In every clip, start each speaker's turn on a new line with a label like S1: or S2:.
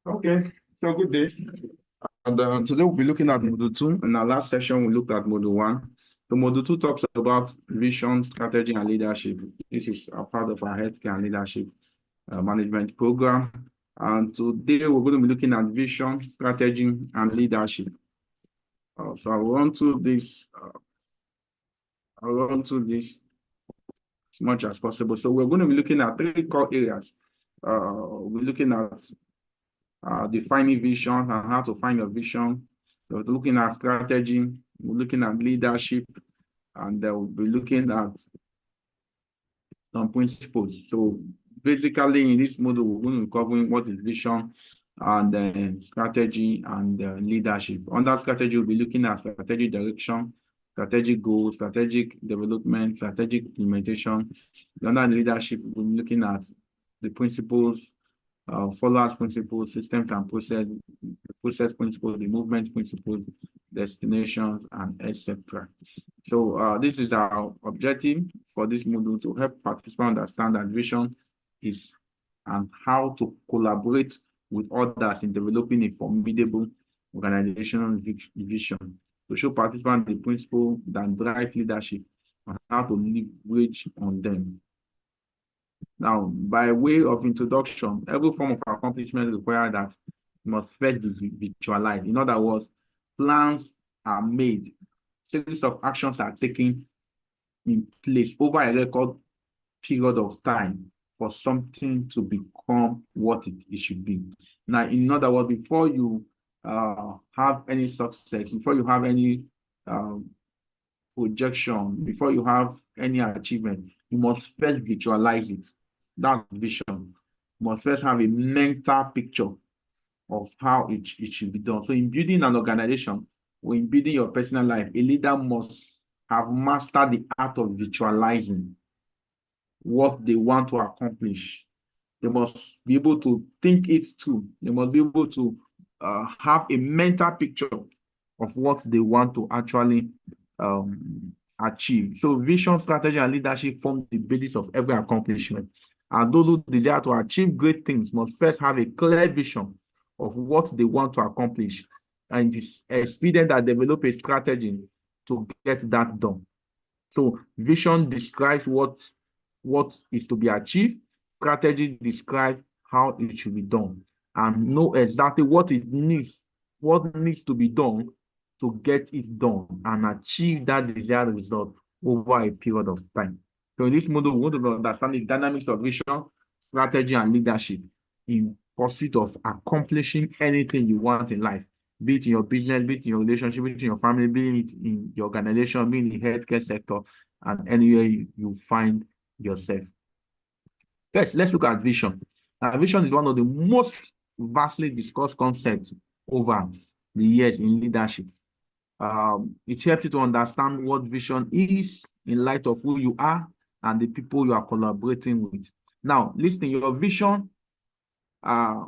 S1: Okay, so good day. And today we'll be looking at Module 2. In our last session, we looked at Module 1. So Module 2 talks about vision, strategy, and leadership. This is a part of our healthcare and leadership management program. And today we're going to be looking at vision, strategy, and leadership. So I'll run through this. As much as possible. So we're going to be looking at 3 core areas. We're looking at defining vision and how to find your vision. So we're looking at strategy, we're looking at leadership, and we'll be looking at some principles. So basically, in this module, we're going to be covering what is vision and then strategy and leadership. Under strategy, we'll be looking at strategic direction, strategic goals, strategic development, strategic implementation. Under leadership, we'll be looking at the principles, followers principles, systems and process principles, the movement principles, destinations, and etc. So this is our objective for this module, to help participants understand that vision is and how to collaborate with others in developing a formidable organizational vision, to show participants the principle that drive leadership and how to leverage on them. Now, by way of introduction, every form of accomplishment requires that it must first be visualized. In other words, plans are made, series of actions are taken in place over a record period of time for something to become what it should be. Now, in other words, before you have any success, before you have any projection, before you have any achievement, you must first visualize it. That's vision. You must first have a mental picture of how it should be done. So in building an organization or in building your personal life, a leader must have mastered the art of visualizing what they want to accomplish. They must be able to think it through. They must be able to have a mental picture of what they want to actually achieve. So vision, strategy, and leadership form the basis of every accomplishment. And those who desire to achieve great things must first have a clear vision of what they want to accomplish. And it is expedient that develop a strategy to get that done. So vision describes what is to be achieved. Strategy describes how it should be done. And know exactly what needs to be done to get it done and achieve that desired result over a period of time. So in this model, we want to understand the dynamics of vision, strategy, and leadership in pursuit of accomplishing anything you want in life, be it in your business, be it in your relationship, be it in your family, be it in your organization, be it in the healthcare sector, and anywhere you find yourself. First, let's look at vision. Now, vision is one of the most vastly discussed concepts over the years in leadership. It helps you to understand what vision is in light of who you are and the people you are collaborating with. Now, listen, your vision as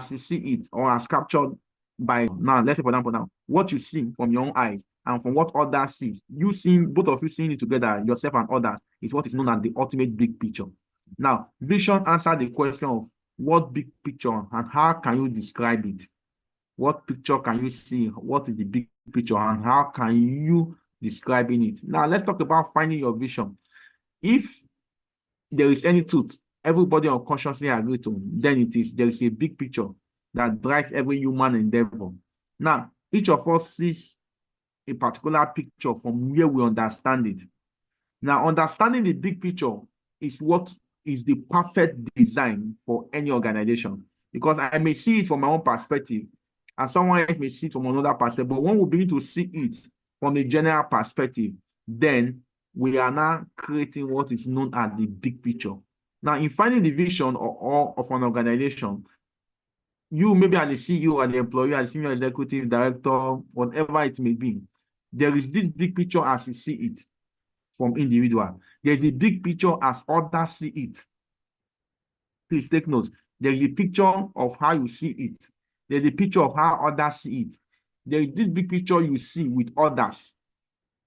S1: you see it or as captured by, now let's say for example, now what you see from your own eyes and from what others see, both of you seeing it together, yourself and others, is what is known as the ultimate big picture. Now, vision answers the question of what big picture and how can you describe it? What picture can you see? What is the big picture and how can you describe it? Now, let's talk about finding your vision. If there is any truth everybody unconsciously agree to, then there is a big picture that drives every human endeavor. Now, each of us sees a particular picture from where we understand it. Now, understanding the big picture is what is the perfect design for any organization, because I may see it from my own perspective and someone else may see it from another perspective, but when we begin to see it from a general perspective, then we are now creating what is known as the big picture. Now, in finding the vision of an organization, you maybe as the CEO and the employee, as senior executive director, whatever it may be, there is this big picture as you see it from individual. There's the big picture as others see it. Please take notes. There's the picture of how you see it. There's the picture of how others see it. There is this big picture you see with others.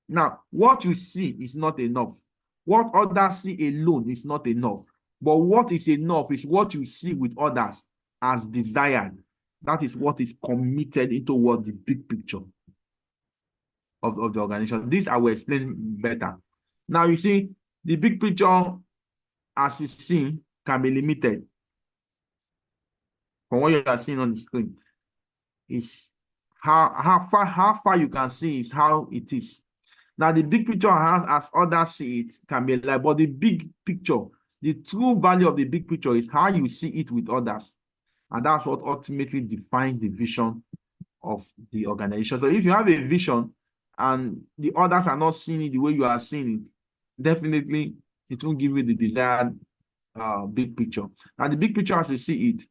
S1: Now, what you see is not enough. What others see alone is not enough. But what is enough is what you see with others as desired. That is what is committed into what the big picture of the organization. This I will explain better. Now, you see, the big picture, as you see, can be limited. From what you are seeing on the screen, is how far you can see is how it is. Now, the big picture, as others see it, can be like, but the big picture, the true value of the big picture is how you see it with others. And that's what ultimately defines the vision of the organization. So if you have a vision and the others are not seeing it the way you are seeing it, definitely it won't give you the desired big picture. And the big picture as you see it,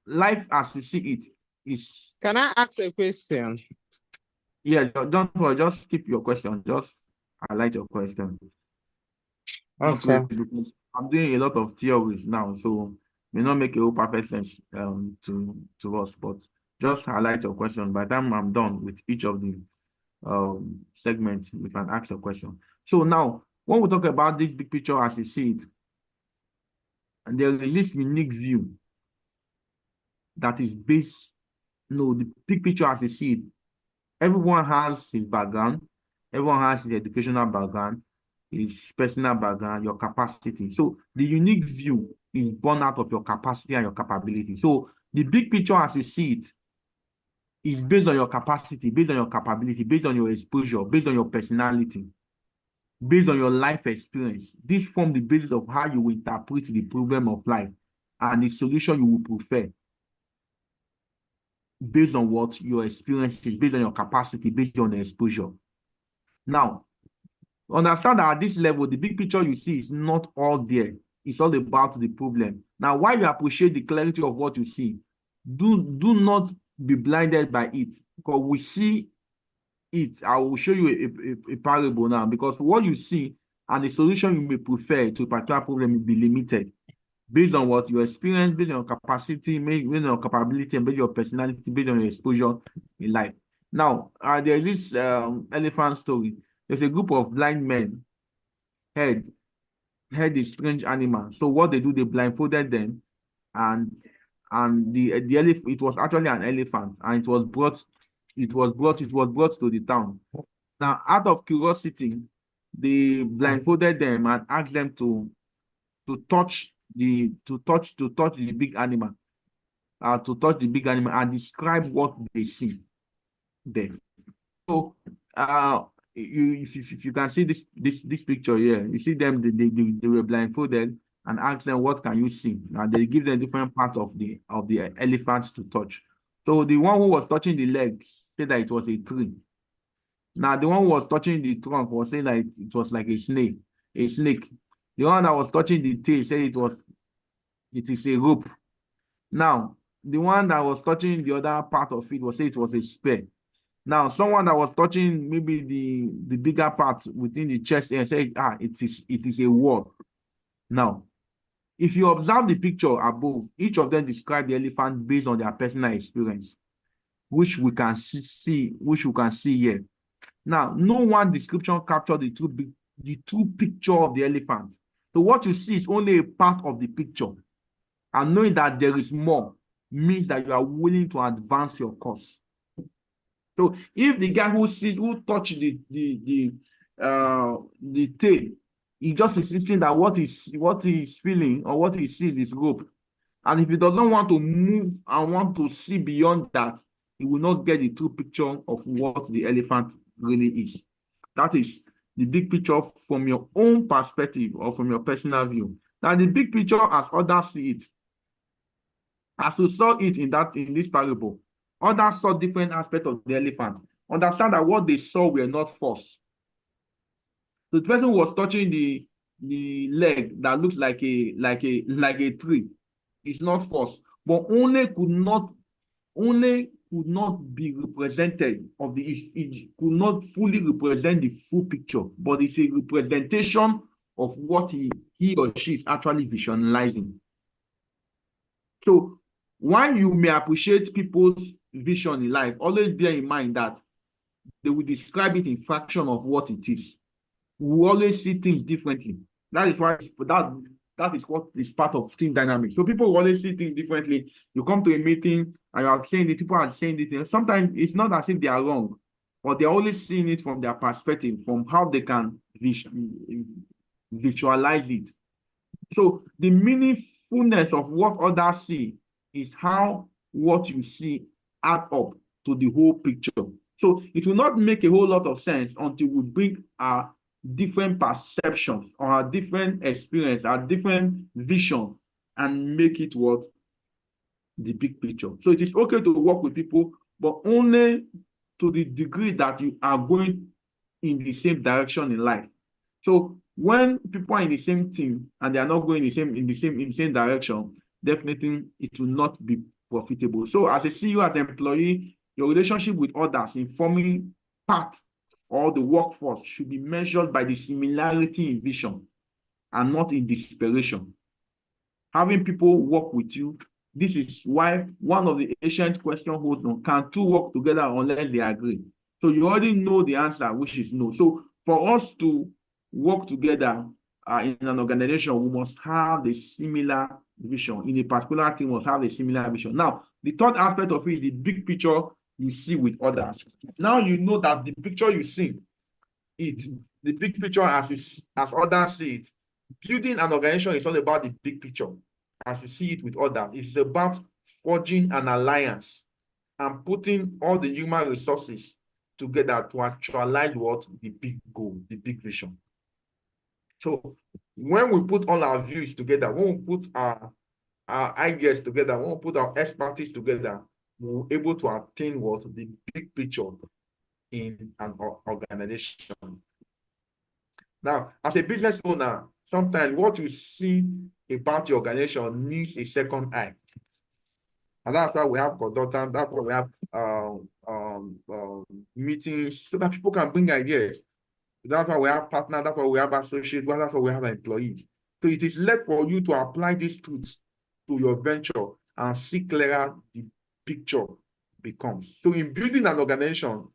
S1: life as you see it is.
S2: Can I ask a question?
S1: Yeah, don't worry, just keep your question. Just highlight your question.
S2: Okay.
S1: Because I'm doing a lot of theories now, so may not make a whole perfect sense to us, but just highlight your question. By the time I'm done with each of the segments, we can ask your question. So now, when we talk about this big picture as you see it, and there is this unique view that is based, the big picture as you see it, everyone has his background, everyone has his educational background, his personal background, your capacity. So the unique view is born out of your capacity and your capability. So the big picture as you see it is based on your capacity, based on your capability, based on your exposure, based on your personality, based on your life experience. This forms the basis of how you will interpret the problem of life and the solution you will prefer based on what your experience is, based on your capacity, based on the exposure. Now, understand that at this level, the big picture you see is not all there. It's all about the problem. Now, while you appreciate the clarity of what you see, do not be blinded by it, because we see it. I will show you a parable now, because what you see and the solution you may prefer to a particular problem will be limited based on what you experience, based on your capacity, based on your capability, and based on your personality, based on your exposure in life. Now, there is this elephant story. There's a group of blind men heard a strange animal. So what they do, they blindfolded them, and the elephant, it was actually an elephant, and it was brought to the town. Now, out of curiosity, they blindfolded them and asked them to touch the big animal, and describe what they see there. So if you can see this picture here, you see them, they were blindfolded and asked them, what can you see? Now they give them different parts of the elephant to touch. So the one who was touching the legs said that it was a tree. Now the one who was touching the trunk was saying that it was like a snake. The one that was touching the tail said it is a rope. Now the one that was touching the other part of it was saying it was a spear. Now, someone that was touching maybe the bigger part within the chest and said, it is a wall. Now, if you observe the picture above, each of them describe the elephant based on their personal experience, which we can see here. Now, no one description captured the true picture of the elephant. So what you see is only a part of the picture. And knowing that there is more means that you are willing to advance your cause. So if the guy who touched the tail, he just insisting that what he's feeling or what he sees is rope, and if he doesn't want to move and want to see beyond that, he will not get the true picture of what the elephant really is. That is the big picture from your own perspective or from your personal view. Now, the big picture as others see it, as we saw it in this parable, others saw different aspects of the elephant. Understand that what they saw were not false. The person who was touching the leg that looks like a tree is not false, but only could not be represented of it could not fully represent the full picture, but it's a representation of what he or she is actually visualizing. So while you may appreciate people's vision in life, always bear in mind that they will describe it in fraction of what it is. We always see things differently. That is why that is what is part of team dynamics. So people will always see things differently. You come to a meeting and you are saying it, people are saying it. Sometimes it's not as if they are wrong, but they're always seeing it from their perspective, from how they can visualize it. So the meaningfulness of what others see is how what you see add up to the whole picture. So it will not make a whole lot of sense until we bring our different perceptions or our different experience, our different vision, and make it what the big picture. So it is okay to work with people, but only to the degree that you are going in the same direction in life. So when people are in the same team and they are not going in the same direction, definitely it will not be profitable. So as a CEO, as an employee, your relationship with others in forming part or the workforce should be measured by the similarity in vision and not in desperation. Having people work with you, this is why one of the ancient questions holds on: can two work together unless they agree? So you already know the answer, which is no. So for us to work together in an organization, we must have a similar vision. In a particular team, we must have a similar vision. Now, the third aspect of it is the big picture you see with others. Now you know that the picture you see, the big picture as others see it. Building an organization is all about the big picture as you see it with others. It's about forging an alliance and putting all the human resources together to actualize what the big goal, the big vision. So when we put all our views together, when we put our ideas together, when we put our expertise together, we're able to attain what the big picture in an organization. Now, as a business owner, sometimes what you see about your organization needs a second eye. And that's why we have consultants, that's why we have meetings, so that people can bring ideas. That's why we have partners, that's why we have associates, that's why we have employees. So it is left for you to apply these tools to your venture and see clearer the picture becomes. So in building an organization,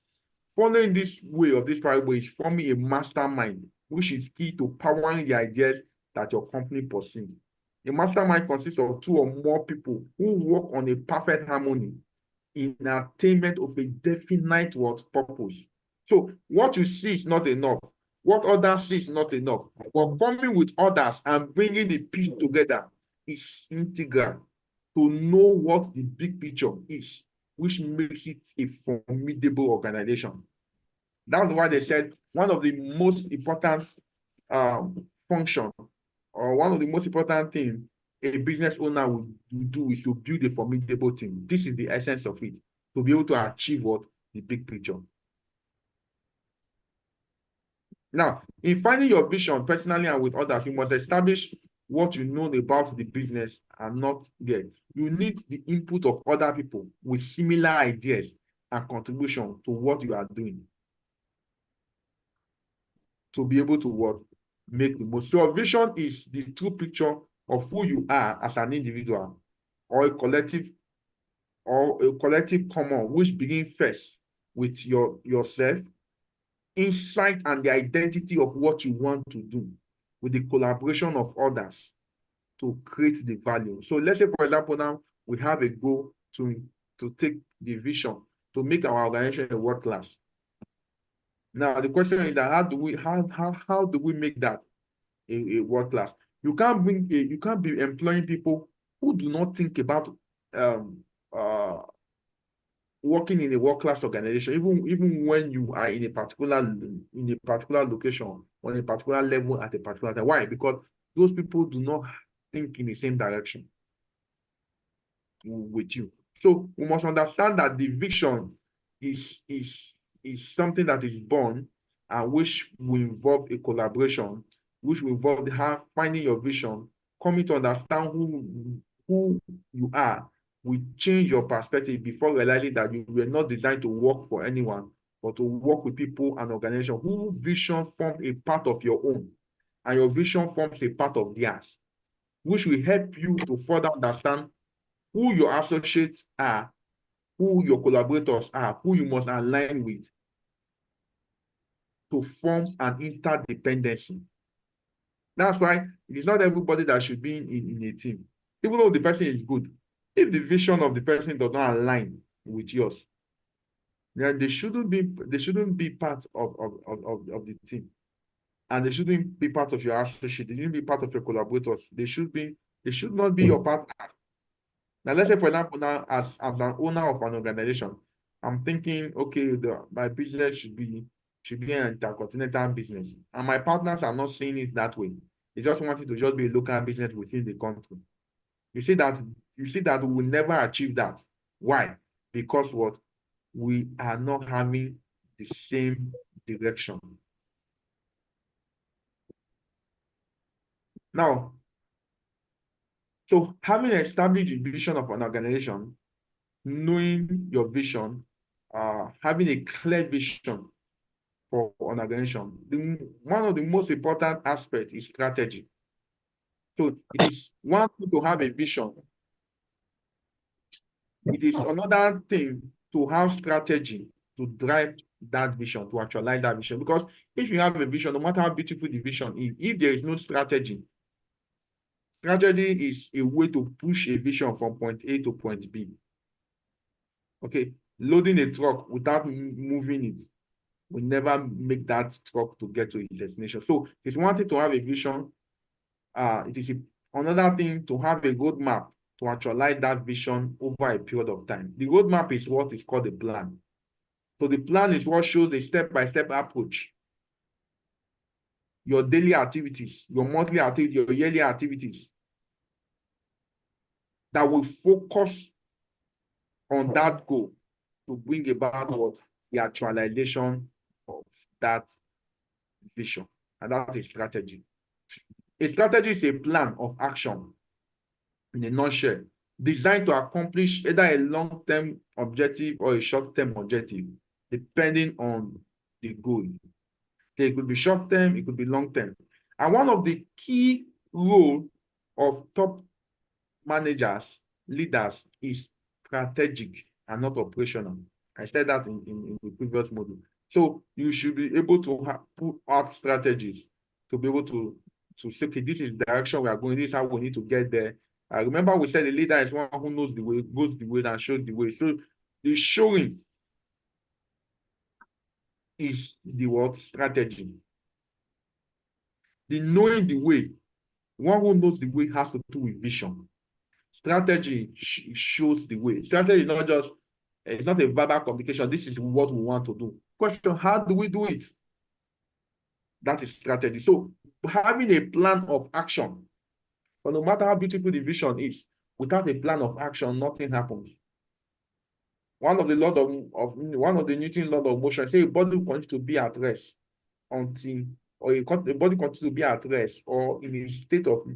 S1: following this way of this right way is forming a mastermind, which is key to powering the ideas that your company pursues. A mastermind consists of 2 or more people who work on a perfect harmony in attainment of a definite purpose. So what you see is not enough. What others see is not enough. But coming with others and bringing the piece together is integral to know what the big picture is, which makes it a formidable organization. That's why they said one of the most important function or one of the most important things a business owner will do is to build a formidable team. This is the essence of it, to be able to achieve what the big picture. Now, in finding your vision personally and with others, you must establish what you know about the business and not get. You need the input of other people with similar ideas and contribution to what you are doing to be able to make the most. So your vision is the true picture of who you are as an individual or a collective common, which begins first with yourself, insight and the identity of what you want to do with the collaboration of others to create the value. So let's say, for example, now we have a goal to take the vision to make our organization a world class. Now the question is that how do we make that a world class? You can't be employing people who do not think about working in a world-class organization, even when you are in a particular location or in a particular level at a particular time. Why? Because those people do not think in the same direction with you. So we must understand that the vision is something that is born and which will involve a collaboration, which will involve finding your vision, coming to understand who you are. We change your perspective before realizing that you were not designed to work for anyone, but to work with people and organizations whose vision forms a part of your own, and your vision forms a part of theirs, which will help you to further understand who your associates are, who your collaborators are, who you must align with,
S3: to form an interdependency. That's why it is not everybody that should be in a team. Even though the person is good, if the vision of the person does not align with yours, then they shouldn't be part of the team. And they shouldn't be part of your associate. They shouldn't be part of your collaborators. They should not be your partner. Now, let's say, for example, now as an owner of an organization, I'm thinking, okay, my business should be an intercontinental business. And my partners are not seeing it that way. They just want it to just be a local business within the country. You see that we will never achieve that. Why? Because what? We are not having the same direction. Now, so having established the vision of an organization, knowing your vision, having a clear vision for an organization, one of the most important aspects is strategy. So it is one thing to have a vision. It is another thing to have strategy to drive that vision, to actualize that vision. Because if you have a vision, no matter how beautiful the vision is, if there is no strategy is a way to push a vision from point A to point B. Okay, loading a truck without moving it will never make that truck to get to its destination. So it's one thing to have a vision. It is another thing to have a roadmap to actualize that vision over a period of time. The roadmap is what is called a plan. So the plan is what shows a step-by-step approach. Your daily activities, your monthly activities, your yearly activities that will focus on that goal to bring about what? The actualization of that vision. And that is strategy. A strategy is a plan of action, in a nutshell, designed to accomplish either a long-term objective or a short-term objective, depending on the goal. Okay, it could be short-term, it could be long-term. And one of the key roles of top managers, leaders, is strategic and not operational. I said that in the previous module. So you should be able to put out strategies to be able to say, okay, this is the direction we are going, this is how we need to get there. Remember we said the leader is one who knows the way, goes the way, and shows the way. So the showing is the word strategy. The knowing the way, one who knows the way has to do with vision. Strategy shows the way. Strategy is not just, it's not a verbal communication. This is what we want to do. Question, how do we do it? That is strategy. So having a plan of action, but no matter how beautiful the vision is, without a plan of action, nothing happens. One of the Newton law of motion say a body will continue to be at rest until, or a body continues to be at rest or in a state of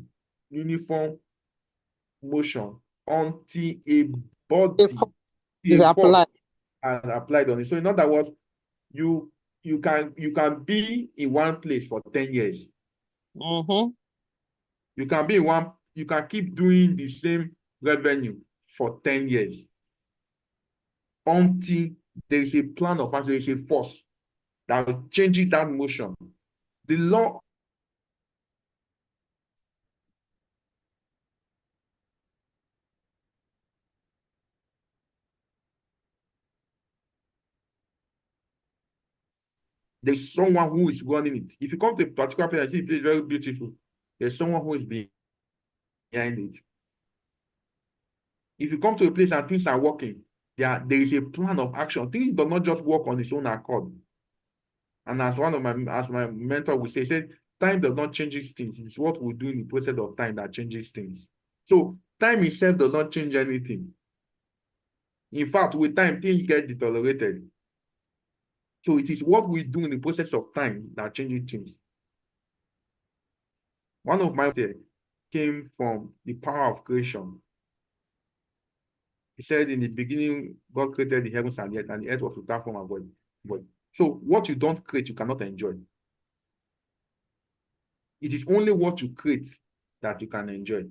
S3: uniform motion until a body
S2: is applied.
S3: applied on it. So in other words, you can be in one place for 10 years.
S2: Mm-hmm.
S3: You can keep doing the same revenue for 10 years until there is a plan of action, there is a force that will change that motion. The law there's someone who is running it. If you come to a particular place, I see it's very beautiful. There's someone who is behind it. If you come to a place and things are working, there is a plan of action. Things do not just work on its own accord. And as my mentor would say, he said, time does not change things. It's what we do in the process of time that changes things. So time itself does not change anything. In fact, with time, things get deteriorated. So it is what we do in the process of time that changes things. One of my came from the power of creation. He said, in the beginning, God created the heavens and the earth was without form and void. So what you don't create, you cannot enjoy. It is only what you create that you can enjoy.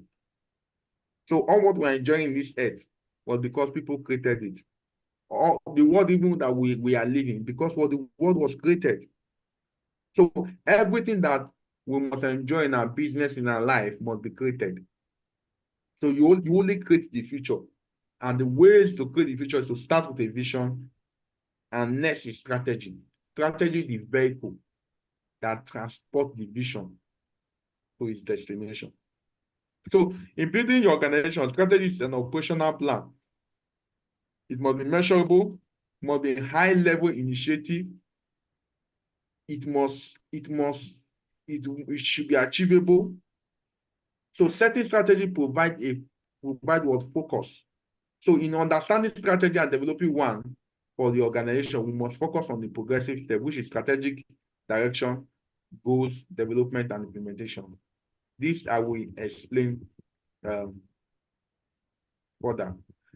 S3: So all what we're enjoying in this earth was because people created it. Or the world even that we are living, because what the world was created. So everything that we must enjoy in our business, in our life, must be created. So you only create the future. And the ways to create the future is to start with a vision, and next is strategy. Strategy is the vehicle that transports the vision to its destination. So in building your organization, strategy is an operational plan. It must be measurable, it must be a high-level initiative. It should be achievable. So setting strategy provide what focus. So in understanding strategy and developing one for the organization, we must focus on the progressive step, which is strategic direction, goals, development, and implementation. This I will explain further.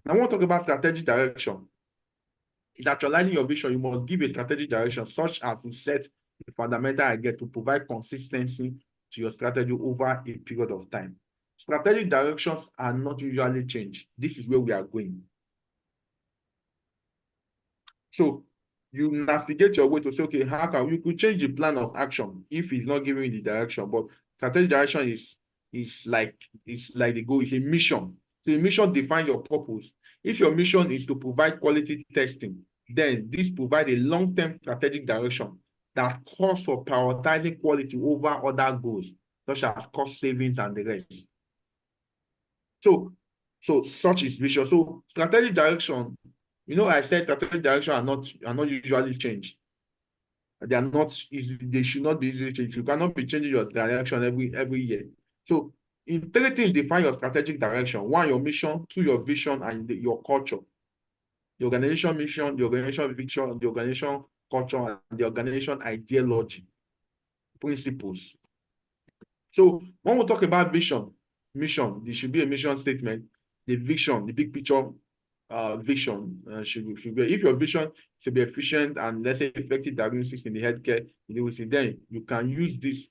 S3: Now I want to talk about strategic direction. In actualizing your vision, you must give a strategic direction such as to set the fundamental idea to provide consistency to your strategy over a period of time. Strategic directions are not usually changed. This is where we are going. So you navigate your way to say, okay, how can you could change the plan of action if it's not giving you the direction? But strategic direction is like the goal, it's a mission. So a mission defines your purpose. If your mission is to provide quality testing, then this provides a long-term strategic direction that calls for prioritizing quality over other goals, such as cost savings and the rest. So such is vision. So strategic direction, I said strategic direction are not usually changed. They are not easy, they should not be easily changed. You cannot be changing your direction every year. So in 3 things define your strategic direction. 1, your mission. 2, your vision, and your culture. The organization mission, the organization vision, the organization culture, and the organization ideology, principles. So when we talk about mission, there should be a mission statement. The vision, the big picture vision should be. If your vision should be efficient and, let's say, effective diagnostics in the healthcare, then you can use this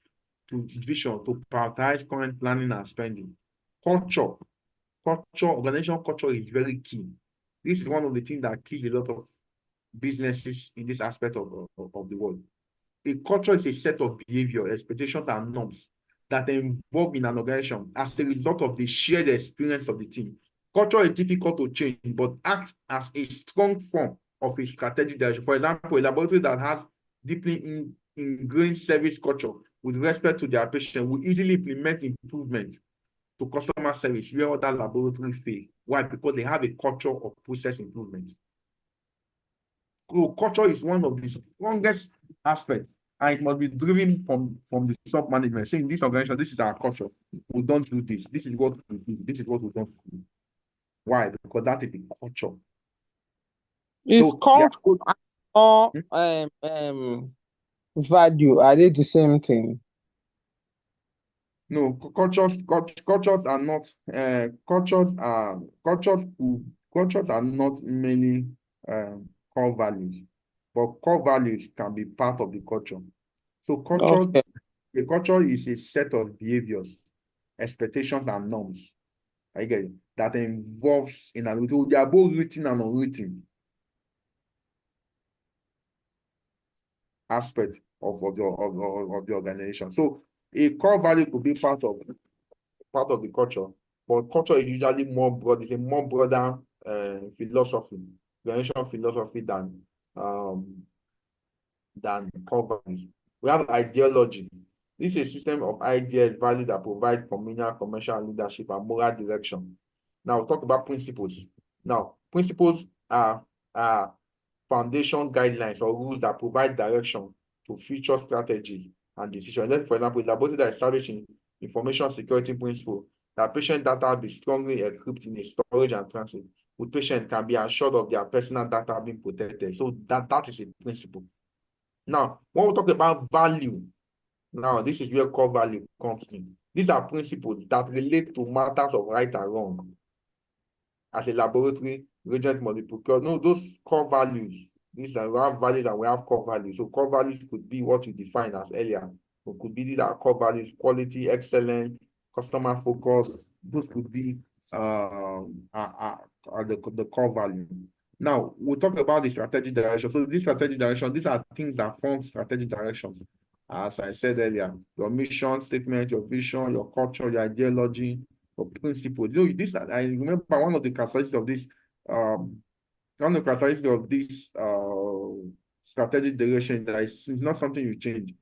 S3: vision to prioritize current planning and spending. Culture, organizational culture is very key. This is one of the things that kills a lot of businesses in this aspect of the world. A culture is a set of behavior, expectations, and norms that are involved in an organization as a result of the shared experience of the team. Culture is difficult to change, but acts as a strong form of a strategic direction. For example, a laboratory that has deeply ingrained service culture with respect to their patient will easily implement improvements to customer service where other laboratories fail. Why? Because they have a culture of process improvement. So culture is one of the strongest aspects, and it must be driven from the top management, saying this organization, this is our culture. We don't do this. This is what we do. This is what we don't do. Why? Because that is the culture.
S2: Is
S3: So,
S2: culture or value, are they the same thing?
S3: No, cultures are not cultures are not many core values, but core values can be part of the culture. So
S2: Okay.
S3: the culture is a set of behaviors, expectations, and norms. I get it. That involves they are both written and unwritten aspect of the organization. So a core value could be part of the culture, but culture is usually more broad. It's a more broader philosophy, organizational philosophy than core values. We have ideology. This is a system of ideas, values that provide communal, commercial leadership, and moral direction. Now, we'll talk about principles. Now, principles are foundation guidelines or rules that provide direction to future strategies and decisions. Let's, for example, a laboratory that establishing information security principle that patient data be strongly encrypted in a storage and transit, with patient can be assured of their personal data being protected. So that is a principle. Now, when we talk about value, now this is where core value comes in. These are principles that relate to matters of right and wrong. As a laboratory, reagent must be procured. No, those core values, these are, we have values and we have core values. So core values could be what you defined as earlier. So could be these are core values: quality, excellence, customer focus. Those could be the core value. Now we'll talk about the strategic direction. So this strategic direction, these are things that form strategic directions. as I said earlier, your mission statement, your vision, your culture, your ideology, your principles. You know, this, I remember one of the characteristics of this, one of the characteristics of this strategic direction that it's not something you change.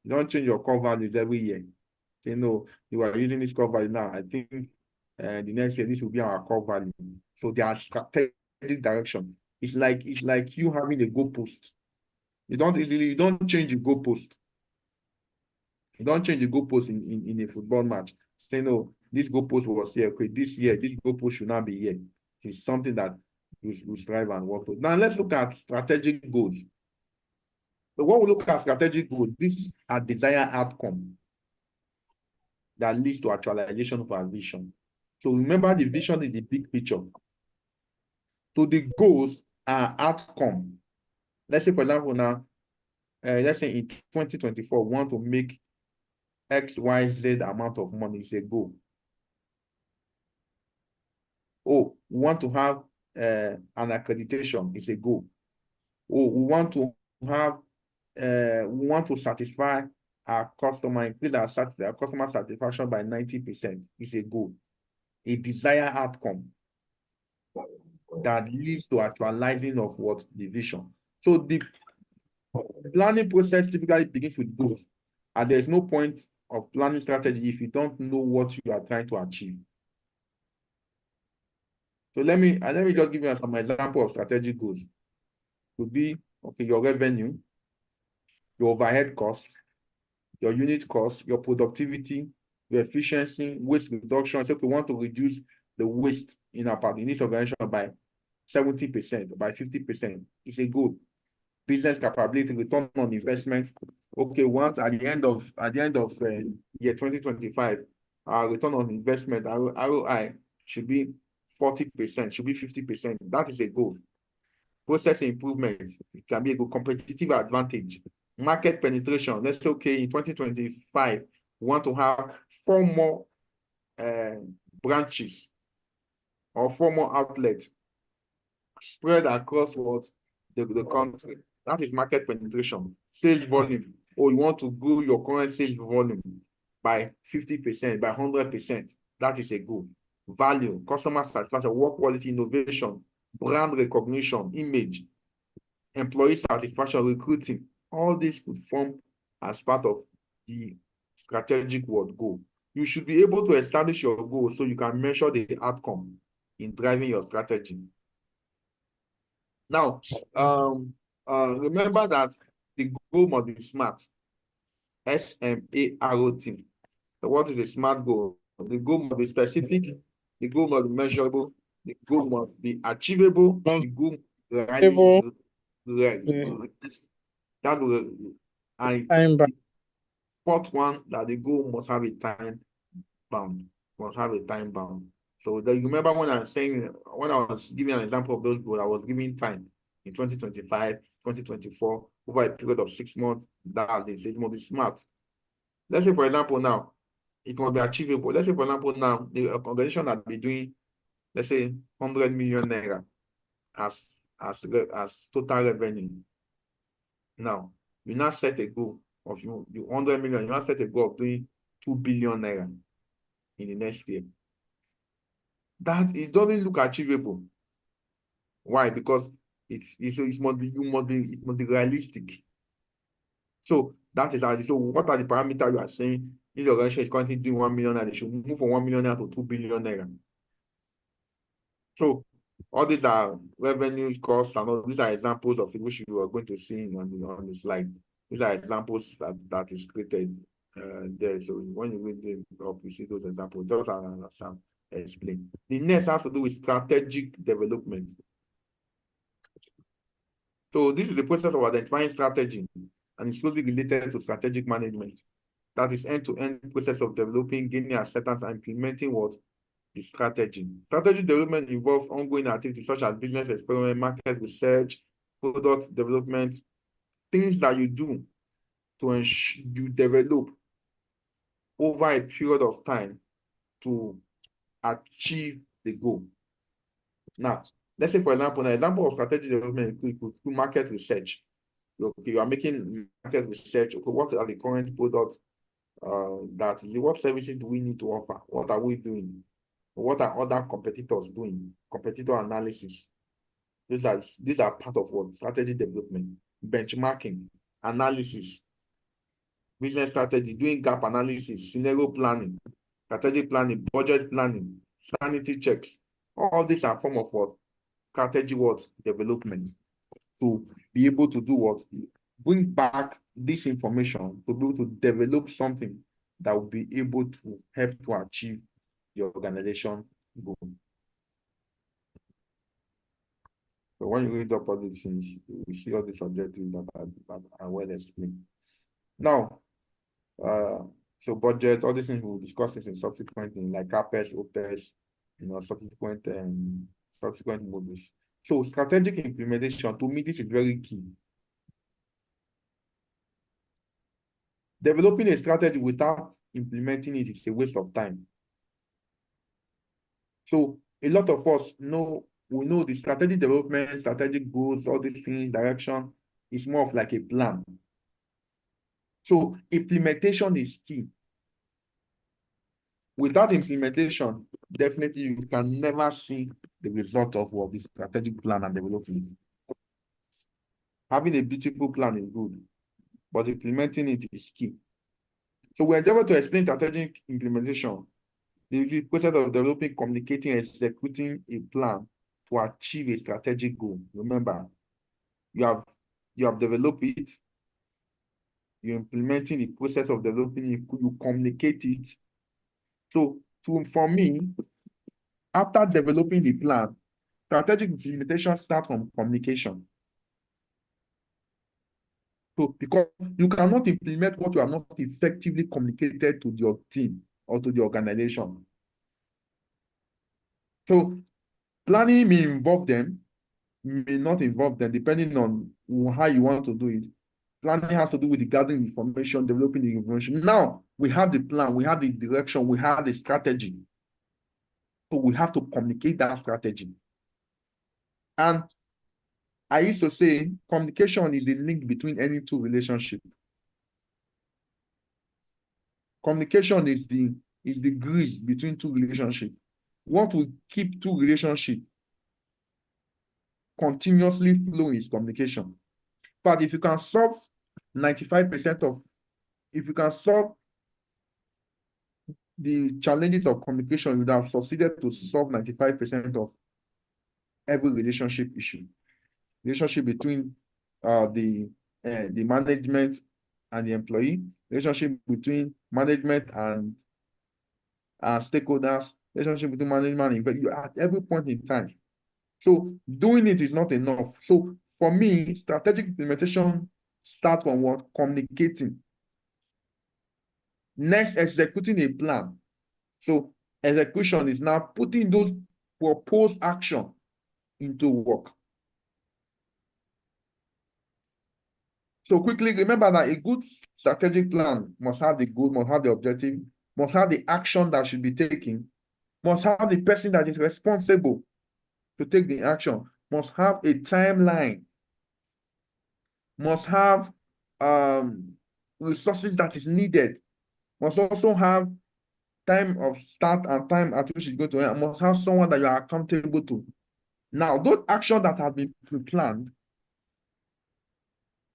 S3: You don't change your core values every year. You know, you are using this core value now. I think the next year this will be our core value. So their strategic direction. It's like you having a goalpost. You don't change the goalpost. You don't change the goalpost in a football match. Say no, this goalpost was here. Okay, this year, this goalpost should not be here. It's something that you strive and work for. Now let's look at strategic goals. So when we look at strategic goals, these are desired outcome that leads to actualization of our vision. So remember, the vision is the big picture. So the goals are outcome. Let's say, for example, now, let's say in 2024, we want to make X, Y, Z amount of money is a goal. Oh, we want to have an accreditation is a goal. Oh, we want to have, we want to satisfy our customer, increase our customer satisfaction by 90% is a goal. A desired outcome that leads to actualizing of what? The vision. So the planning process typically begins with goals. And there's no point of planning strategy if you don't know what you are trying to achieve. So let me just give you some example of strategic goals. Could be, okay, your revenue, your overhead cost, your unit cost, your productivity, your efficiency, waste reduction. So if we want to reduce the waste in this organization by 70%, by 50%, it's a goal. Business capability, return on investment. Okay, once at the end of year 2025, our return on investment, ROI should be 40%, should be 50%. That is a goal. Process improvement, it can be a good competitive advantage. Market penetration, let's say, okay, in 2025, we want to have 4 more branches or 4 more outlets spread across what? The country. That is market penetration. Sales volume. Or you want to grow your current sales volume by 50%, by 100%. That is a goal. Value, customer satisfaction, work quality, innovation, brand recognition, image, employee satisfaction, recruiting. All this could form as part of the strategic word goal. You should be able to establish your goal so you can measure the outcome in driving your strategy. Now, remember that the goal must be SMART. S-M-A-R-O-T. So what is a SMART goal? The goal must be specific. The goal must be measurable. The goal must be achievable. The goal that will, and the fourth one, that the goal must have a time bound. Must have a time bound. So you remember when I was saying, when I was giving an example of those goals, I was giving time in 2025, 2024, over a period of 6 months. That is, it must be SMART. Let's say, for example, now, it must be achievable. Let's say, for example, now, the organization that be doing, let's say, 100 million naira as total revenue. Now, you now set a goal of you 100 million, you now set a goal of doing 2 billion naira in the next year. That it doesn't look achievable. Why? Because it must be realistic. So that is how. So what are the parameters you are saying? If the organization is currently doing 1 million naira, they should move from 1 million naira to 2 billion naira. So all these are revenues, costs, and all these are examples of it, which you are going to see on the slide. These are examples that is created there. So when you read it up, you see those examples. Just as I explain. The next has to do with strategic development. So this is the process of identifying strategy, and it's closely related to strategic management. That is end-to-end process of developing, gaining acceptance, and implementing what? The strategy. Strategy development involves ongoing activities such as business experiment, market research, product development, things that you do to ensure you develop over a period of time to achieve the goal. Now, let's say, for example, an example of strategy development includes market research. Okay, you are making market research. Okay, what are the current products what services do we need to offer? What are we doing? What are other competitors doing? Competitor analysis. These are part of what? Strategy development, benchmarking, analysis, business strategy, doing gap analysis, scenario planning, strategic planning, budget planning, sanity checks. All these are form of what? Strategy what? Development. To be able to do what? Bring back this information to be able to develop something that will be able to help to achieve the organization goal. So when you read up all these things, you see all these objectives that are well explained. Now, so budget, all these things we'll discuss this in subsequent things like CAPEX, OPEX, subsequent modules. So strategic implementation, to me, this is very key. Developing a strategy without implementing it is a waste of time. So a lot of us know, we know the strategic development, strategic goals, all these things, direction is more of like a plan. So implementation is key. Without implementation, definitely you can never see the result of what the strategic plan and development. Having a beautiful plan is good, but implementing it is key. So we endeavor to explain strategic implementation, the process of developing, communicating, and executing a plan to achieve a strategic goal. Remember, you have developed it, you're implementing the process of developing it, you communicate it. So for me, after developing the plan, strategic implementation starts from communication. So because you cannot implement what you have not effectively communicated to your team or to the organization. So planning may involve them, may not involve them, depending on how you want to do it. Planning has to do with the gathering information, developing the information. Now we have the plan, we have the direction, we have the strategy. So we have to communicate that strategy. And I used to say communication is the link between any two relationships. Communication is the grease between two relationships. What will keep two relationships continuously flowing is communication. But if you can solve 95% of, if you can solve the challenges of communication, you would have succeeded to solve 95% of every relationship issue. Relationship between the management and the employee, relationship between management and stakeholders, relationship between management and at every point in time. So doing it is not enough. So for me, strategic implementation starts from what? Communicating. Next, executing a plan. So execution is now putting those proposed action into work. So quickly, remember that a good strategic plan must have the goal, must have the objective, must have the action that should be taken, must have the person that is responsible to take the action, must have a timeline, must have resources that is needed, must also have time of start and time at which it's going to end, must have someone that you are accountable to. Now, those actions that have been pre-planned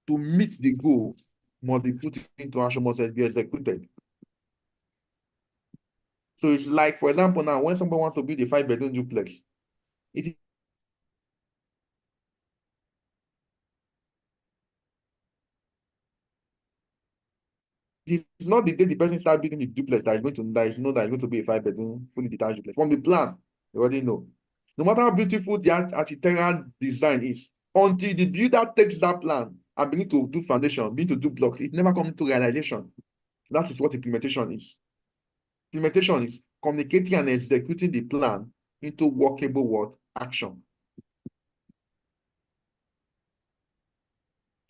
S3: to meet the goal must be put into action, must be executed. So it's like, for example, now when someone wants to build a 5-bedroom duplex, it is not the day the person starts building the duplex that is going to be a 5-bedroom fully detached duplex. From the plan, you already know. No matter how beautiful the architectural design is, until the builder takes that plan and begin to do foundation, begin to do blocks, it never comes to realization. That is what implementation is. Implementation is communicating and executing the plan into workable action.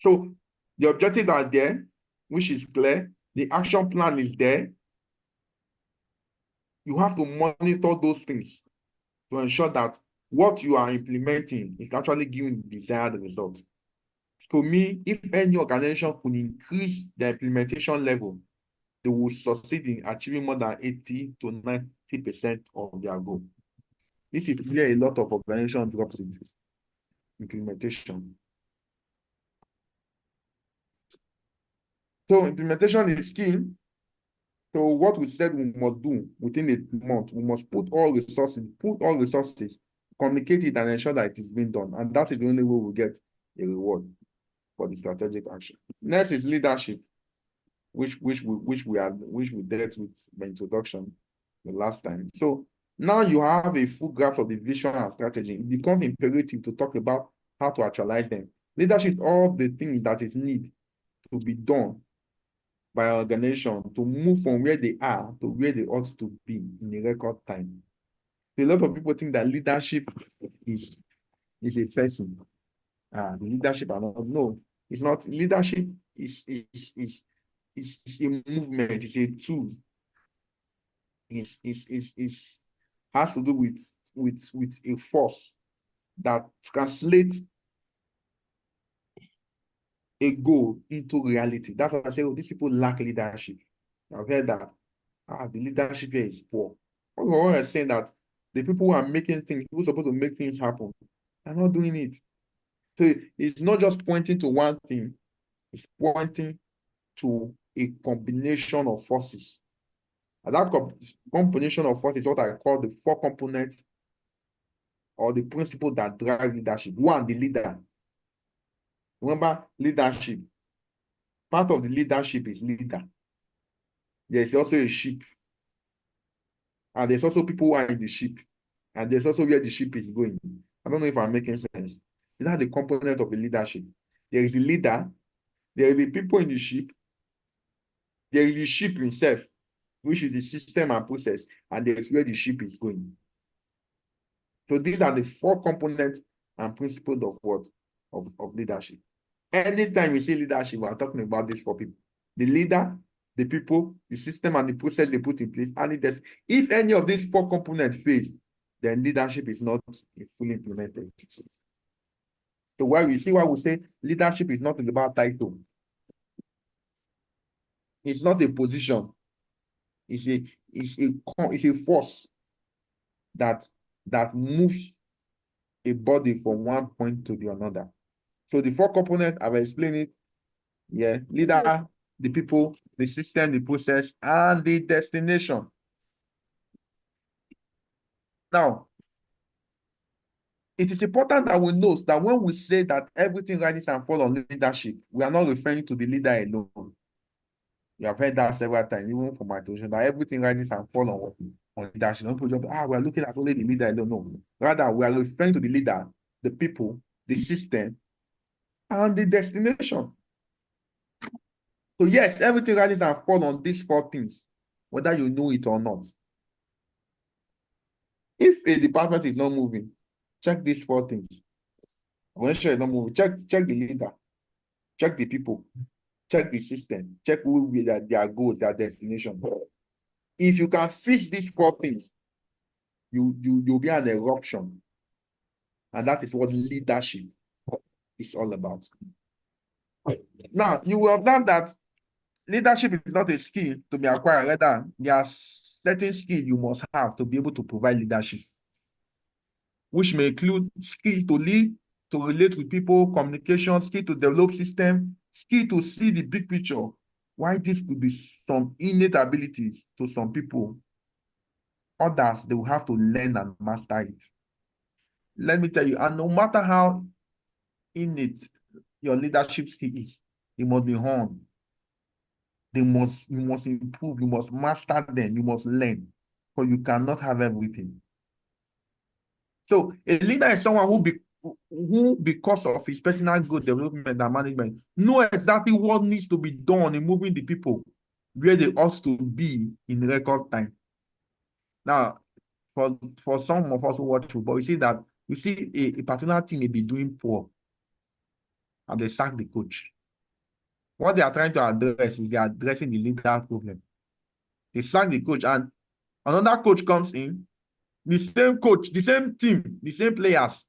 S3: So the objectives are there, which is clear. The action plan is there. You have to monitor those things to ensure that what you are implementing is actually giving the desired result. to me, if any organization could increase their implementation level, they will succeed in achieving more than 80 to 90% of their goal. This is where a lot of organizations drops it. Implementation. So implementation is key. So what we said we must do within a month, we must put all resources, communicate it and ensure that it is being done. And that is the only way we get a reward for the strategic action. Next is leadership, which we dealt with the introduction the last time. So now you have a full grasp of the vision and strategy. It becomes imperative to talk about how to actualize them. Leadership is all the things that is needed to be done by an organization to move from where they are to where they ought to be in a record time. So a lot of people think that leadership is a person. The leadership are not. No, it's not. Leadership is a movement. It's a tool. It's has to do with a force that translates a goal into reality. That's why I say, oh, these people lack leadership. I've heard that. The leadership here is poor. What I'm saying that the people who are making things, who are supposed to make things happen, are not doing it. So it's not just pointing to one thing, it's pointing to a combination of forces. And that combination of forces is what I call the four components or the principle that drive leadership. One, the leader. Remember, leadership. Part of the leadership is leader. There's also a ship. And there's also people who are in the ship. And there's also where the ship is going. I don't know if I'm making sense. That's the component of the leadership. There is the leader. There are the people in the ship. There is the ship itself, which is the system and process. And there's where the ship is going. So these are the four components and principles of what? Of leadership. Anytime we say leadership, we are talking about this for people. The leader, the people, the system, and the process they put in place. And if any of these four components fail, then leadership is not fully implemented. So why we say leadership is not about title. It's not a position. It's a force that moves a body from one point to the another. So the four components, I've explained it. Yeah, leader, the people, the system, the process, and the destination. Now, it is important that we know that when we say that everything rises and falls on leadership, we are not referring to the leader alone. You have heard that several times, even from my tuition, that everything rises and falls on leadership. Don't just, we are looking at only the leader alone. No. Rather, we are referring to the leader, the people, the system, and the destination. So yes, everything rises and falls on these four things, whether you know it or not. If a department is not moving, check these four things. When sure it's not moving, check the leader, check the people, check the system, check who will their goals, their destination. If you can fix these four things, you'll be an eruption. And that is what leadership is all about. Now, you will observe that leadership is not a skill to be acquired. Rather, there are certain skills you must have to be able to provide leadership, which may include skills to lead, to relate with people, communication, skill to develop system, skill to see the big picture. Why this could be some innate abilities to some people. Others, they will have to learn and master it. Let me tell you, and no matter how innate your leadership skill is, it must be honed. You must improve, you must master them, you must learn, because you cannot have everything. So a leader is someone who because of his personal growth, development, and management, know exactly what needs to be done in moving the people where they ought to be in record time. Now, for some of us who watch football, we see a particular team may be doing poor, and they sack the coach. What they are trying to address is they are addressing the leader problem. They sack the coach, and another coach comes in, the same coach, the same team, the same players.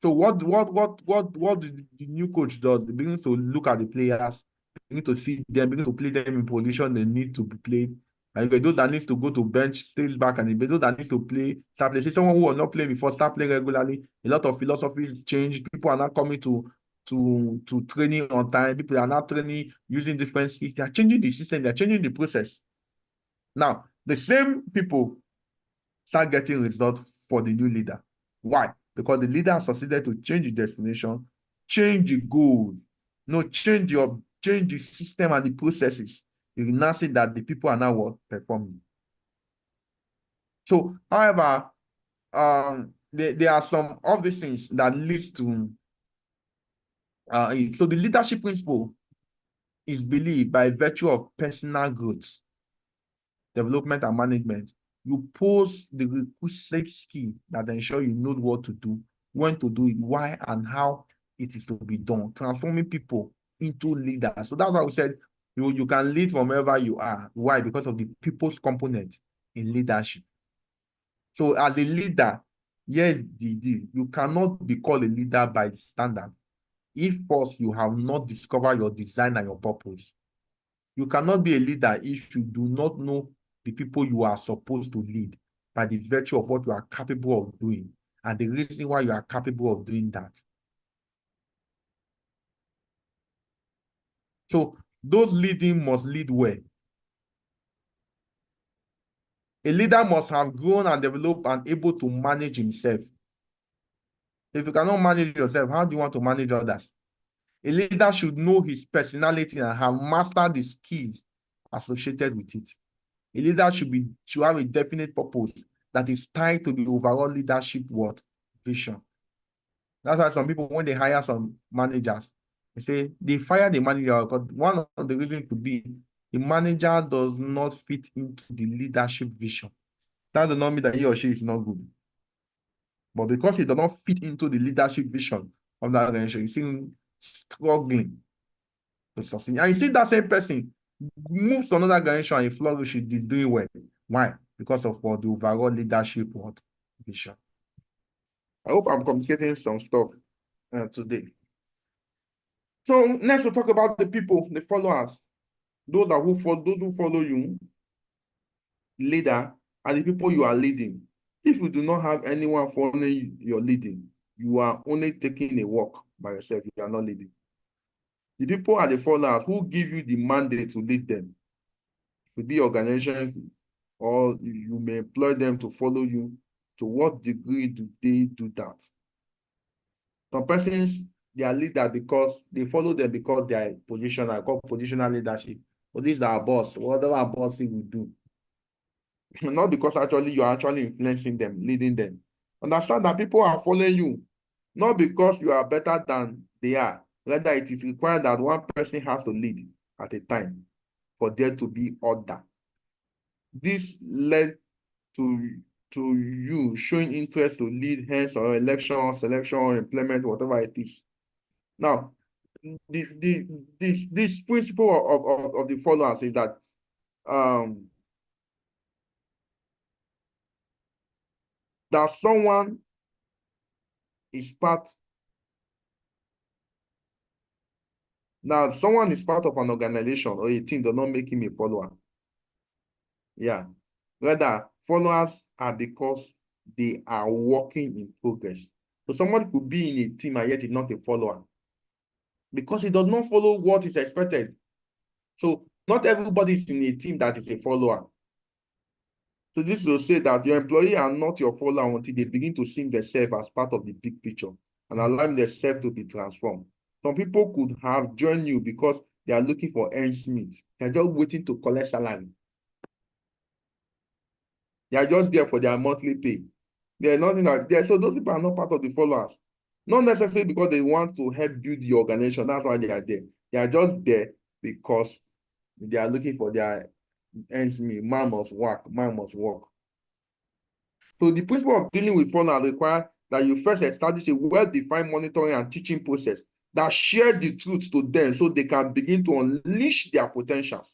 S3: So what the new coach does, he begins to look at the players, begin to see them, begin to play them in position they need to be played. And if those that needs to go to bench, stays back, and if those that needs to play, start playing. Someone who was not playing before, start playing regularly. A lot of philosophies change. People are not coming to training on time. People are not training using different skills. They are changing the system. They are changing the process. Now, the same people start getting results for the new leader. Why? Because the leader has succeeded to change the destination, change the goals, change the system and the processes. You can now see that the people are now what performing. So, however, there are some of these things that leads to so the leadership principle is believed by virtue of personal growth, development, and management. You pose the requisite skill that ensure you know what to do, when to do it, why and how it is to be done, transforming people into leaders. So that's why we said you can lead from wherever you are. Why? Because of the people's component in leadership. So as a leader, yes, you cannot be called a leader by the standard if first you have not discovered your design and your purpose. You cannot be a leader if you do not know the people you are supposed to lead by the virtue of what you are capable of doing and the reason why you are capable of doing that. So those leading must lead well. A leader must have grown and developed and able to manage himself. If you cannot manage yourself, how do you want to manage others? A leader should know his personality and have mastered the skills associated with it. A leader should have a definite purpose that is tied to the overall leadership vision. That's why some people, when they hire some managers, they say they fire the manager because one of the reasons could be the manager does not fit into the leadership vision. That does not mean that he or she is not good. But because he does not fit into the leadership vision of that organization, you see him struggling to succeed. And you see that same person moves to another organization and flourishes, is doing well. Why? Because of the overall leadership vision. I hope I'm communicating some stuff today. So next we'll talk about the people, the followers, those who follow you, leader, and the people you are leading. If you do not have anyone following your leading, you are only taking a walk by yourself. You are not leading. The people are the followers who give you the mandate to lead them. It could be organization, or you may employ them to follow you. To what degree do they do that? Some persons, they are leaders because they follow them because they are positional, called positional leadership. But these are our boss, whatever our boss will do. Not because actually you are actually influencing them, leading them. Understand that people are following you, not because you are better than they are. Rather, it is required that one person has to lead at a time for there to be order. This led to you showing interest to lead, hence, or election, or selection, or employment, whatever it is. Now, this principle of the followers is that that someone is part. Now, someone is part of an organization or a team does not make him a follower. Yeah. Rather, followers are because they are working in progress. So someone could be in a team and yet is not a follower because he does not follow what is expected. So not everybody is in a team that is a follower. So this will say that your employee are not your follower until they begin to see themselves as part of the big picture and allow themselves to be transformed. Some people could have joined you because they are looking for ends meet. They're just waiting to collect salary. They are just there for their monthly pay. They're nothing like that. So those people are not part of the followers. Not necessarily because they want to help build the organization. That's why they are there. They are just there because they are looking for their ends meet. Man must work. Man must work. So the principle of dealing with followers requires that you first establish a well-defined monitoring and teaching process that share the truth to them so they can begin to unleash their potentials.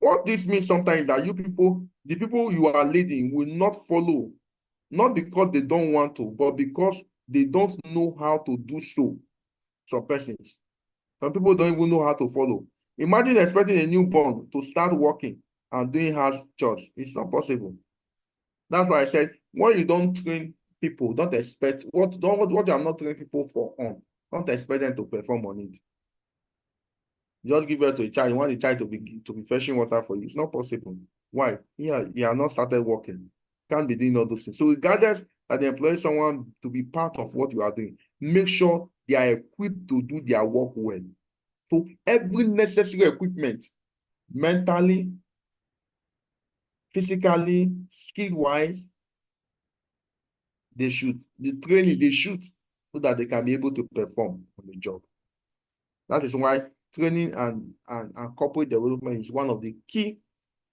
S3: What this means sometimes is that the people you are leading will not follow, not because they don't want to, but because they don't know how to do so. Some persons. Some people don't even know how to follow. Imagine expecting a newborn to start walking and doing house chores. It's not possible. That's why I said, when you don't train people, don't expect what you are not training people for on. Don't expect them to perform on it. Just give birth to a child. You want the child to be fetching water for you. It's not possible. Why? Yeah, you are not started working. Can't be doing all those things. So regardless that they employ someone to be part of what you are doing, make sure they are equipped to do their work well. So every necessary equipment, mentally, physically, skill-wise, the training, they should, so that they can be able to perform on the job. That is why training and corporate development is one of the key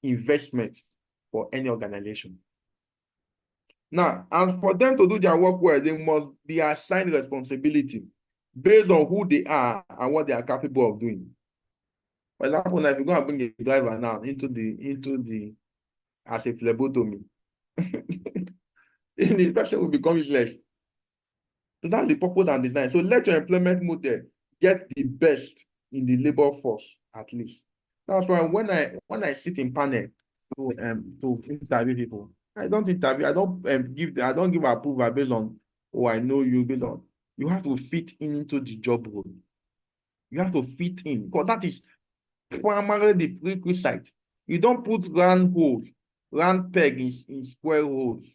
S3: investments for any organization. Now, and for them to do their work well, they must be assigned responsibility based on who they are and what they are capable of doing. For example, now if you go and bring a driver now into the as a phlebotomy, the person will become useless. So that's the purpose and design. So let your employment model get the best in the labor force, at least. That's why when I sit in panel to interview people, I don't interview, I don't give approval based on, oh, I know you, based on, you have to fit into the job role. You have to fit in, because that is primarily the prerequisite. You don't put round peg in square holes.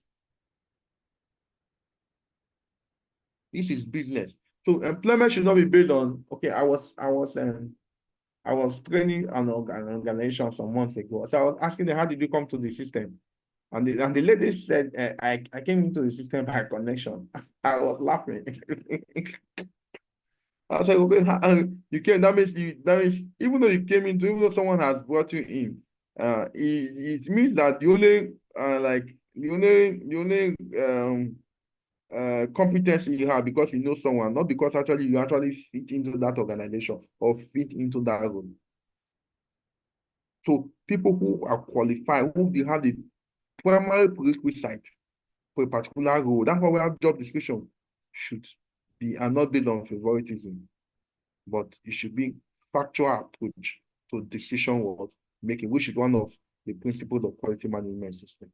S3: This is business. So employment should not be based on, okay, I was training an organization some months ago. So I was asking them, how did you come to the system? And the lady said, I came into the system by connection. I was laughing. I said, okay, you came, that means even though you came into, even though someone has brought you in, it means that the only competency you have because you know someone, not because you actually fit into that organization or fit into that role. So people who are qualified, who they have the primary prerequisite for a particular role, that's why we have job description, should be, and not based on favoritism, but it should be factual approach to decision making, which is one of the principles of quality management system.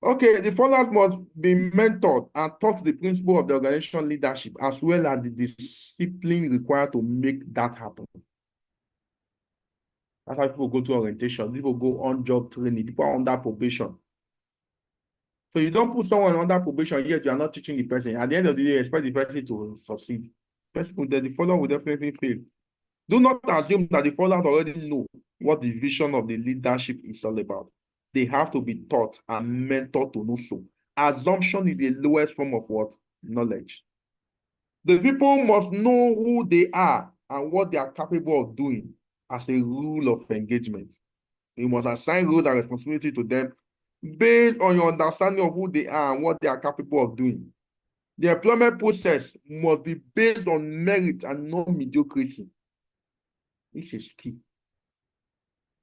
S3: Okay, the followers must be mentored and taught the principle of the organizational leadership, as well as the discipline required to make that happen. That's why people go to orientation, people go on job training, people are under probation. So you don't put someone under probation, yet you are not teaching the person. At the end of the day, you expect the person to succeed. The follower will definitely fail. Do not assume that the followers already know what the vision of the leadership is all about. They have to be taught and mentored to know so. Assumption is the lowest form of what? Knowledge. The people must know who they are and what they are capable of doing as a rule of engagement. You must assign roles and responsibility to them based on your understanding of who they are and what they are capable of doing. The employment process must be based on merit and not mediocrity. This is key.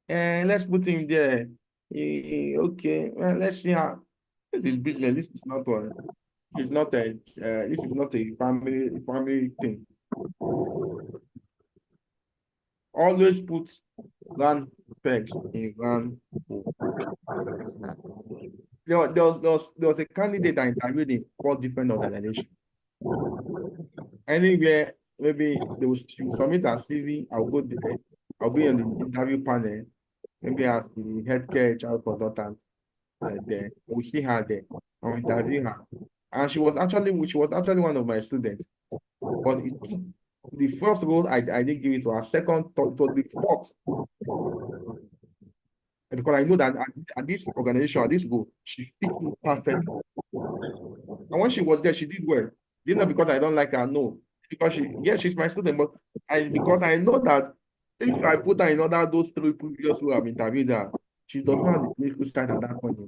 S3: Let's put him there. Okay, well, let's see how this is business. This is not a family thing. Always put round peg in round hole. There was a candidate I interviewed in 4 different organizations. Anywhere, maybe they will submit a CV, I'll go there. I'll be on the interview panel, maybe as the healthcare HR consultant. There, we see her there. I'll interview her, and she was actually one of my students. But it took the first role I didn't give it to her. Second, to the fourth, because I know that at this organization, at this role, she fit in perfectly. And when she was there, she did well. Did not because I don't like her, no. Because she's my student, but because I know that if I put her in those 3 previous who have interviewed her, she does not have the clinical side at that point.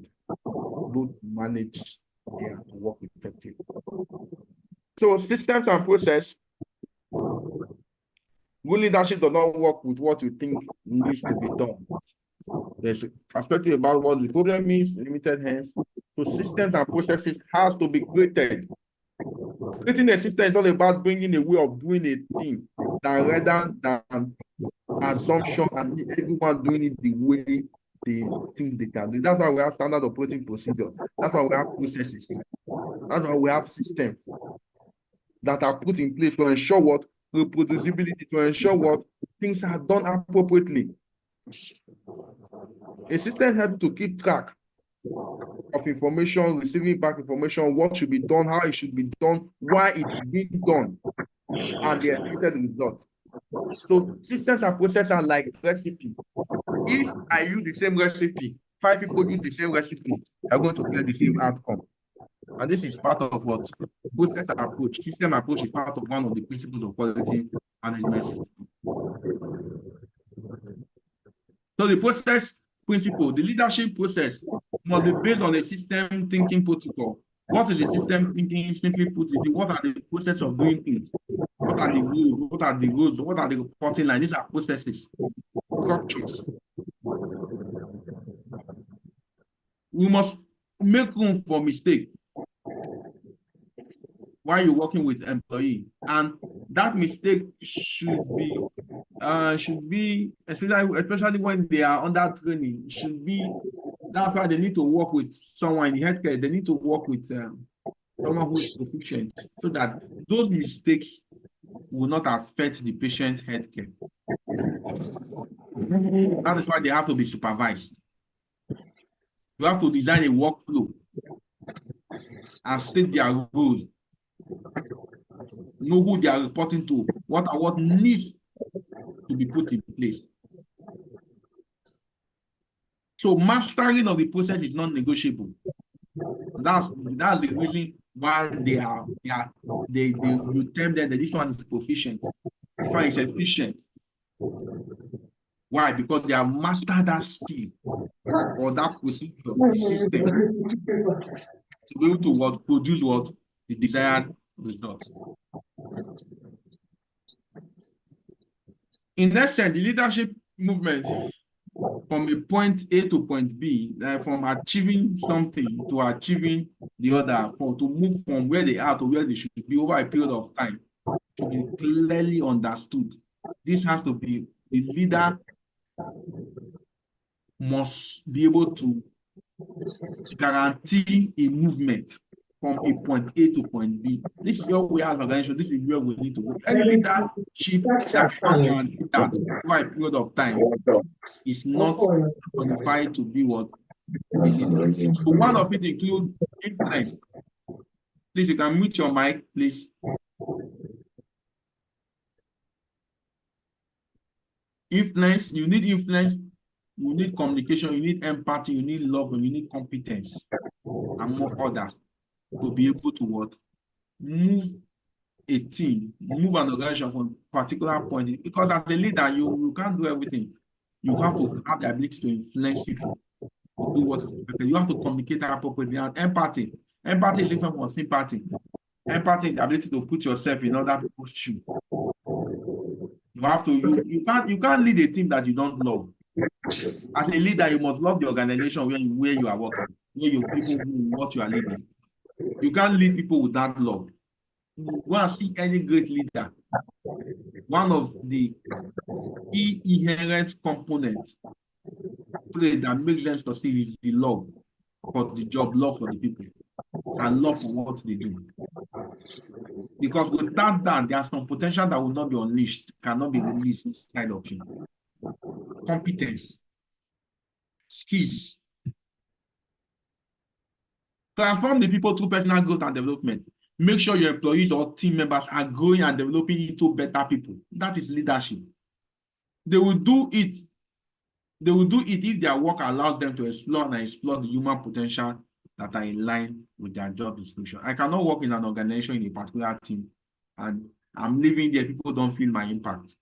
S3: Don't manage to work effectively. So systems and process. Good leadership does not work with what you think needs to be done. There's a perspective about what the problem is, limited hands, So systems and processes has to be created. Creating a system is all about bringing a way of doing a thing that rather than assumption and everyone doing it the way they think they can do. That's why we have standard operating procedure. That's why we have processes. That's why we have systems that are put in place to ensure what reproducibility, to ensure what things are done appropriately. A system helps to keep track of information, receiving back information, what should be done, how it should be done, why it's being done, and the expected result. So systems and processes are like recipe. If I use the same recipe, 5 people use the same recipe, they're going to get the same outcome. And this is part of what process approach, system approach is part of one of the principles of quality management system. So the process principle, the leadership process must be based on a system thinking protocol. What is the system thinking? Simply put it, what are the process of doing things? What are the rules? What are the rules? What are the reporting lines? These are processes, structures. We must make room for mistake while you're working with employee, and that mistake should be especially when they are under training, should be. That's why they need to work with someone in the healthcare. They need to work with someone who is proficient, so that those mistakes will not affect the patient's healthcare. That is why they have to be supervised. You have to design a workflow and state their rules. Know who they are reporting to, what needs to be put in place. So mastering of the process is non-negotiable. That's the reason why you term them that this one is proficient, this one is efficient. Why? Because they have mastered that skill or that procedure, the system, to be able to produce the desired result. In essence, the leadership movement from a point A to point B, from achieving something to achieving the other, to move from where they are to where they should be over a period of time, to be clearly understood. This has to be, the leader must be able to guarantee a movement from a point A to point B. This is where we as an organization, this is where we need to go. Any leadership that can do that over a period of time is not qualified to be what? So one of it includes influence. Please, you can mute your mic, please. Influence, you need influence, you need communication, you need empathy, you need love, and you need competence, among others, to be able to move a team, move an organization from a particular point. Because as a leader, you can't do everything. You have to have the ability to influence people, to do what is expected. You have to communicate appropriately. And empathy is different from sympathy. Empathy is the ability to put yourself in other people's shoes. You have to, you can't lead a team that you don't love. As a leader, you must love the organization where you are working, where you people what you are leading. You can't lead people without love. You want to see any great leader, one of the key inherent components that makes them succeed is the love for the job, love for the people, and love for what they do. Because without that, there's some potential that will not be unleashed, cannot be released inside of you. Competence, skills. Transform the people through personal growth and development. Make sure your employees or team members are growing and developing into better people. That is leadership. They will do it. They will do it if their work allows them to explore the human potential that are in line with their job description. I cannot work in an organization in a particular team and I'm living there, people don't feel my impact.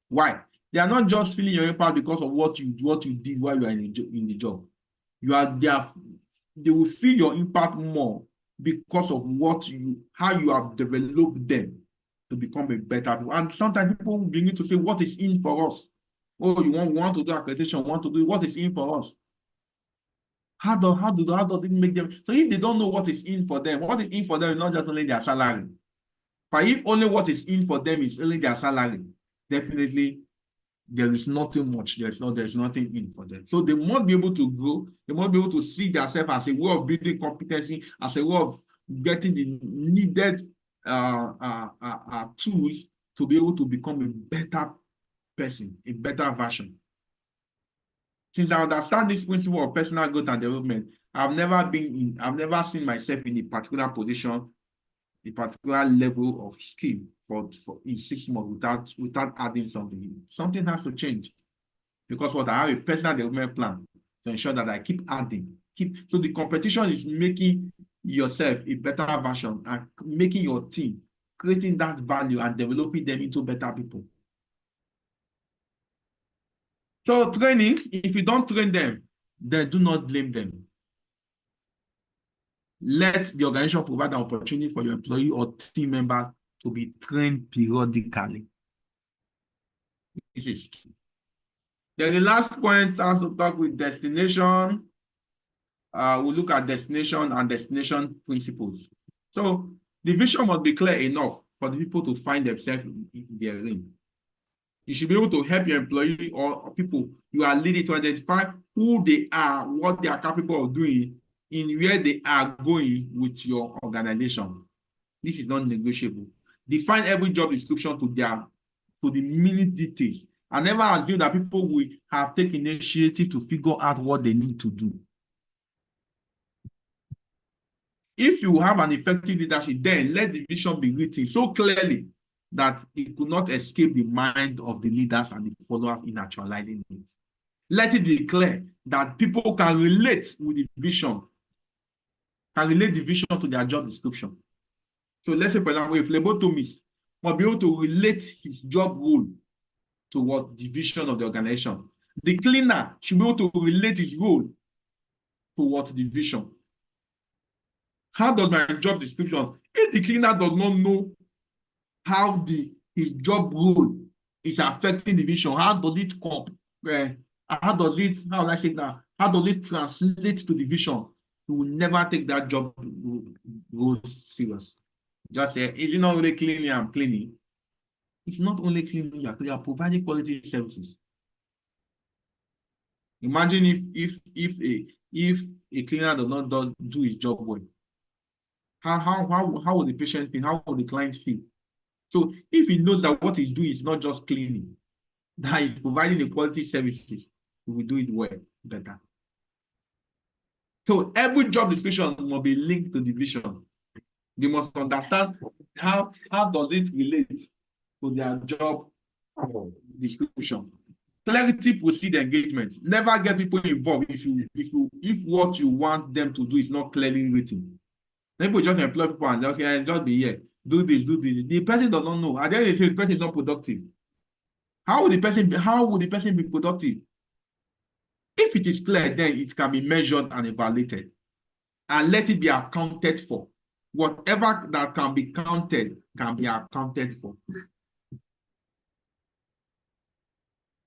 S3: Why? They are not just feeling your impact because of what you did while you are in the job. They will feel your impact more because of how you have developed them to become a better people. And sometimes people will begin to say, what is in for us? Oh, you want to do accreditation, want to do what is in for us?
S1: How does it make them? So if they don't know what is in for them, what is in for them is not just only their salary. But if only what is in for them is only their salary, definitely there is nothing much. There's nothing in for them. So they must be able to grow. They must be able to see themselves as a way of building competency, as a way of getting the needed tools to be able to become a better person, a better version. Since I understand this principle of personal growth and development, I've never seen myself in a particular position, a particular level of skill for in 6 months without adding something. Something has to change. Because what I have a personal development plan to ensure that I keep adding. So the competition is making yourself a better version and making your team, creating that value and developing them into better people. So training, if you don't train them, then do not blame them. Let the organization provide an opportunity for your employee or team member to be trained periodically. This is key. Then the last point has to talk with destination. We'll look at destination and destination principles. So the vision must be clear enough for the people to find themselves in their lane. You should be able to help your employee or people you are leading to identify who they are, what they are capable of doing, in where they are going with your organization. This is non-negotiable. Define every job description to the minute details, and never assume that people will have taken initiative to figure out what they need to do. If you have an effective leadership, then let the vision be written so clearly that it could not escape the mind of the leaders and the followers in actualizing it. Let it be clear that people can relate with the vision, can relate the vision to their job description. So let's say, for example, if phlebotomist must be able to relate his job role to what the vision of the organization. The cleaner should be able to relate his role to what the vision. How does my job description, if the cleaner does not know how his job role is affecting the vision, how does it translate to the vision? You will never take that job role serious. Just say, if you're not really cleaning, I'm cleaning. It's not only cleaning, you are providing quality services. Imagine if a cleaner does not do his job well. How will the patient feel? How will the client feel? So if he knows that what he's doing is not just cleaning, that he's providing the quality services, he will do it well, better. So every job description must be linked to the vision. You must understand how does it relate to their job description. Clarity precedes engagement. Never get people involved if what you want them to do is not clearly written. People just employ people and okay, just be here, do this. The person does not know. At the end of the day, the person is not productive. How will the person be productive? If it is clear, then it can be measured and evaluated. And let it be accounted for. Whatever that can be counted can be accounted for.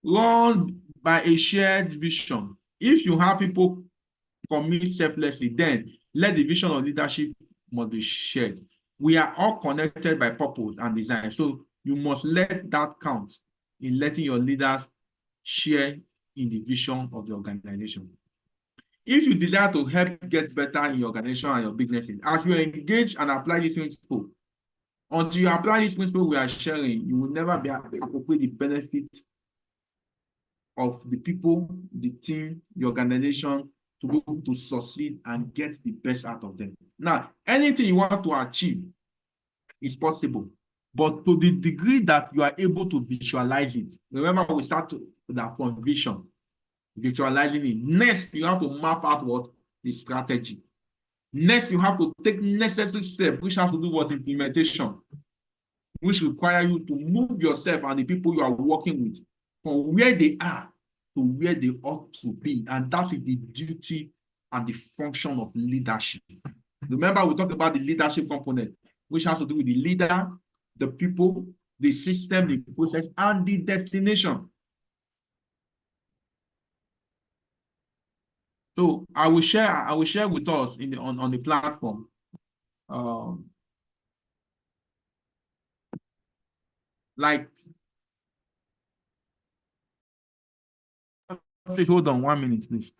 S1: Run by a shared vision. If you have people commit selflessly, then let the vision of leadership must be shared. We are all connected by purpose and design. So you must let that count in letting your leaders share in the vision of the organization. If you desire to help get better in your organization and your businesses, as you engage and apply this principle, until you apply this principle we are sharing, you will never be able to appropriate the benefit of the people, the team, the organization, to be able to succeed and get the best out of them. Now, anything you want to achieve is possible, but to the degree that you are able to visualize it. Remember, we start with that from vision, visualizing it. Next, you have to map out what the strategy. Next, you have to take necessary steps, which has to do with implementation, which require you to move yourself and the people you are working with from where they are to where they ought to be. And that is the duty and the function of leadership. Remember, we talked about the leadership component, which has to do with the leader, the people, the system, the process, and the destination. So I will share with us on the platform. Like, please hold on 1 minute, please.